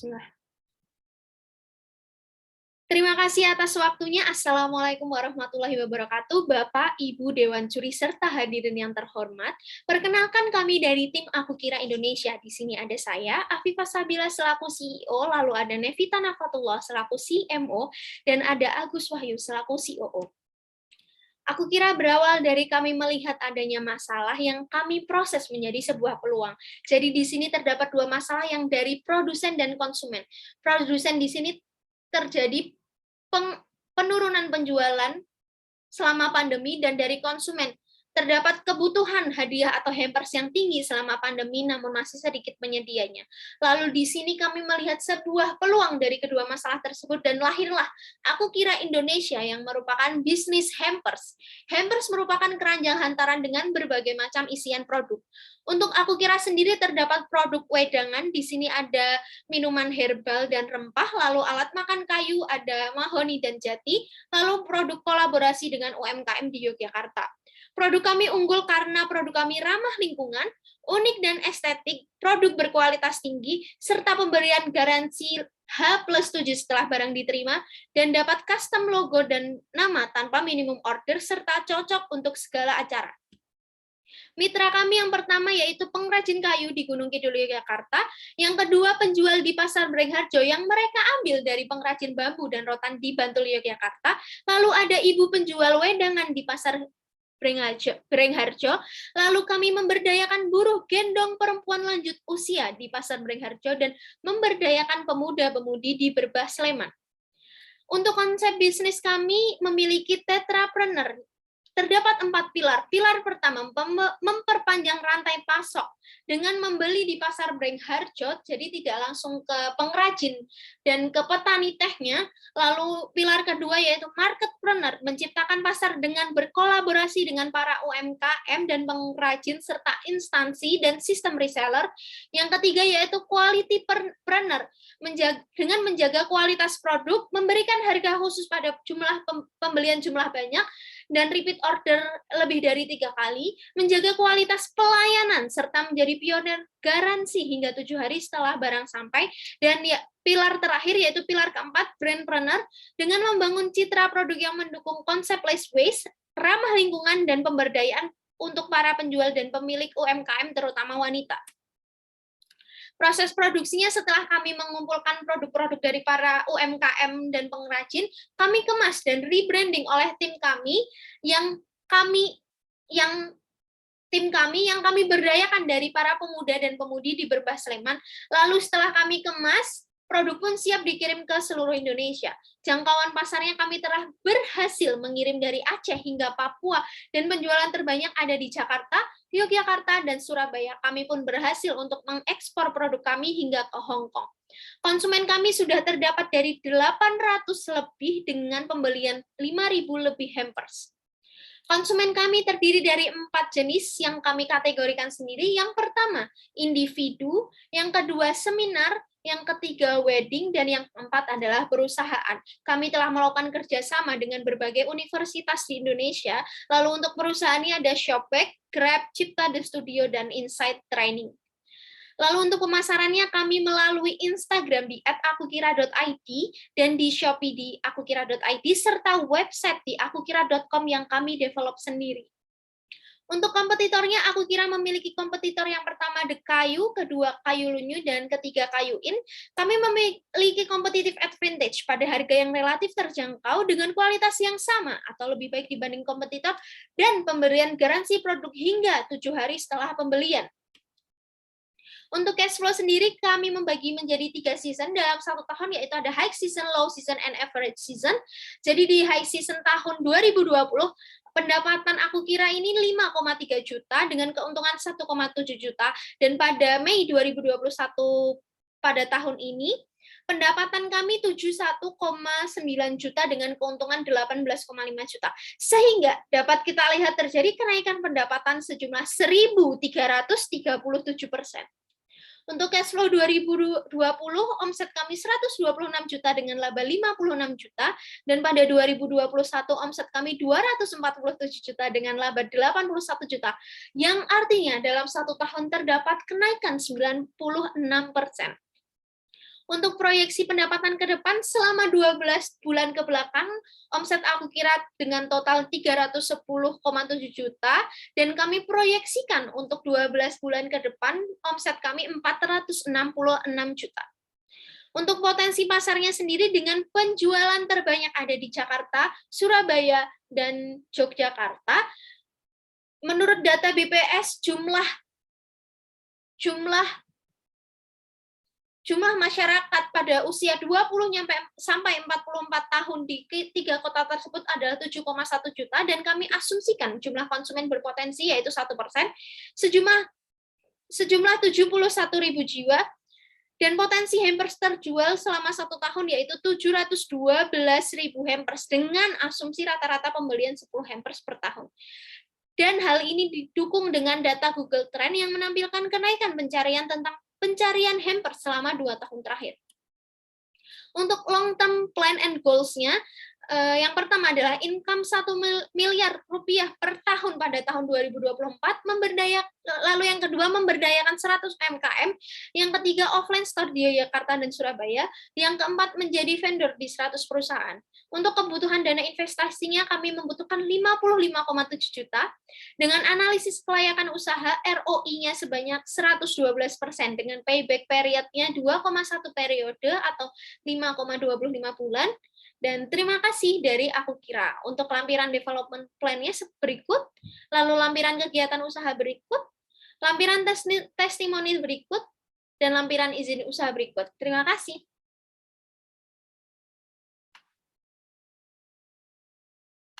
Bismillah. Terima kasih atas waktunya. Assalamualaikum warahmatullahi wabarakatuh, Bapak, Ibu, Dewan Juri, serta hadirin yang terhormat. Perkenalkan kami dari tim Aku Kira Indonesia. Di sini ada saya, Afifah Sabila selaku CEO, lalu ada Nevita Nafatullah selaku CMO, dan ada Agus Wahyu selaku COO. Aku kira berawal dari kami melihat adanya masalah yang kami proses menjadi sebuah peluang. Jadi di sini terdapat dua masalah yang dari produsen dan konsumen. Produsen di sini terjadi penurunan penjualan selama pandemi, dan dari konsumen terdapat kebutuhan hadiah atau hampers yang tinggi selama pandemi namun masih sedikit penyedianya. Lalu di sini kami melihat sebuah peluang dari kedua masalah tersebut dan lahirlah Aku Kira Indonesia yang merupakan bisnis hampers. Hampers merupakan keranjang hantaran dengan berbagai macam isian produk. Untuk Aku Kira sendiri terdapat produk wedangan, di sini ada minuman herbal dan rempah, lalu alat makan kayu, ada mahoni dan jati, lalu produk kolaborasi dengan UMKM di Yogyakarta. Produk kami unggul karena produk kami ramah lingkungan, unik dan estetik, produk berkualitas tinggi, serta pemberian garansi H+7 setelah barang diterima, dan dapat custom logo dan nama tanpa minimum order, serta cocok untuk segala acara. Mitra kami yang pertama yaitu pengrajin kayu di Gunung Kidul, Yogyakarta. Yang kedua penjual di Pasar Brengharjo yang mereka ambil dari pengrajin bambu dan rotan di Bantul, Yogyakarta. Lalu ada ibu penjual wedangan di Pasar Brengharjo. Lalu kami memberdayakan buruh gendong perempuan lanjut usia di Pasar Brengharjo dan memberdayakan pemuda-pemudi di Berbah, Sleman. Untuk konsep bisnis kami memiliki tetrapreneur. Terdapat 4 pilar. Pilar pertama, memperpanjang rantai pasok dengan membeli di Pasar Brengharjo, jadi tidak langsung ke pengrajin dan ke petani tehnya. Lalu pilar kedua yaitu marketpreneur, menciptakan pasar dengan berkolaborasi dengan para UMKM dan pengrajin serta instansi dan sistem reseller. Yang ketiga yaitu qualitypreneur, dengan menjaga kualitas produk, memberikan harga khusus pada jumlah pembelian jumlah banyak, dan repeat order lebih dari 3 kali, menjaga kualitas pelayanan, serta menjadi pionir garansi hingga 7 hari setelah barang sampai, dan ya, pilar terakhir yaitu pilar keempat, brandpreneur, dengan membangun citra produk yang mendukung konsep less waste, ramah lingkungan, dan pemberdayaan untuk para penjual dan pemilik UMKM, terutama wanita. Proses produksinya setelah kami mengumpulkan produk-produk dari para UMKM dan pengrajin, kami kemas dan rebranding oleh tim kami yang kami berdayakan dari para pemuda dan pemudi di Berbah, Sleman. Lalu setelah kami kemas, produk pun siap dikirim ke seluruh Indonesia. Jangkauan pasarnya kami telah berhasil mengirim dari Aceh hingga Papua, dan penjualan terbanyak ada di Jakarta, Yogyakarta, dan Surabaya. Kami pun berhasil untuk mengekspor produk kami hingga ke Hong Kong. Konsumen kami sudah terdapat dari 800 lebih dengan pembelian 5.000 lebih hampers. Konsumen kami terdiri dari 4 jenis yang kami kategorikan sendiri. Yang pertama, individu, yang kedua, seminar, yang ketiga, wedding, dan yang keempat adalah perusahaan. Kami telah melakukan kerjasama dengan berbagai universitas di Indonesia. Lalu untuk perusahaannya ada Shopback, Grab, Cipta The Studio, dan Insight Training. Lalu untuk pemasarannya kami melalui Instagram di @akukira.id dan di Shopee di akukira.id, serta website di akukira.com yang kami develop sendiri. Untuk kompetitornya, Aku Kira memiliki kompetitor yang pertama The Kayu, kedua Kayu Lunyu, dan ketiga Kayu In. Kami memiliki competitive advantage pada harga yang relatif terjangkau dengan kualitas yang sama atau lebih baik dibanding kompetitor, dan pemberian garansi produk hingga 7 hari setelah pembelian. Untuk cash flow sendiri, kami membagi menjadi 3 season dalam 1 tahun, yaitu ada high season, low season, and average season. Jadi di high season tahun 2020, pendapatan Aku Kira ini 5,3 juta dengan keuntungan 1,7 juta, dan pada Mei 2021 pada tahun ini, pendapatan kami 71,9 juta dengan keuntungan 18,5 juta. Sehingga dapat kita lihat terjadi kenaikan pendapatan sejumlah 1.337%. Untuk cash flow 2020, omset kami 126 juta dengan laba 56 juta, dan pada 2021 omset kami 247 juta dengan laba 81 juta, yang artinya dalam 1 tahun terdapat kenaikan 96%. Untuk proyeksi pendapatan ke depan selama 12 bulan ke belakang, omset Aku Kira dengan total 310,7 juta, dan kami proyeksikan untuk 12 bulan ke depan, omset kami 466 juta. Untuk potensi pasarnya sendiri dengan penjualan terbanyak ada di Jakarta, Surabaya, dan Yogyakarta. Menurut data BPS, jumlah masyarakat pada usia 20 sampai 44 tahun di 3 kota tersebut adalah 7,1 juta, dan kami asumsikan jumlah konsumen berpotensi yaitu 1%, sejumlah 71.000 jiwa, dan potensi hampers terjual selama 1 tahun yaitu 712.000 hampers dengan asumsi rata-rata pembelian 10 hampers per tahun. Dan hal ini didukung dengan data Google Trend yang menampilkan kenaikan pencarian hampers selama 2 tahun terakhir. Untuk long term plan and goals-nya, yang pertama adalah income 1 miliar rupiah per tahun pada tahun 2024, lalu yang kedua memberdayakan 100 UMKM, yang ketiga offline store di Yogyakarta dan Surabaya, yang keempat menjadi vendor di 100 perusahaan. Untuk kebutuhan dana investasinya kami membutuhkan 55,7 juta, dengan analisis kelayakan usaha ROI-nya sebanyak 112% dengan payback period-nya 2,1 periode atau 5,25 bulan. Dan terima kasih dari Aku Kira. Untuk lampiran development plan-nya berikut, lalu lampiran kegiatan usaha berikut, lampiran testimoni berikut, dan lampiran izin usaha berikut. Terima kasih.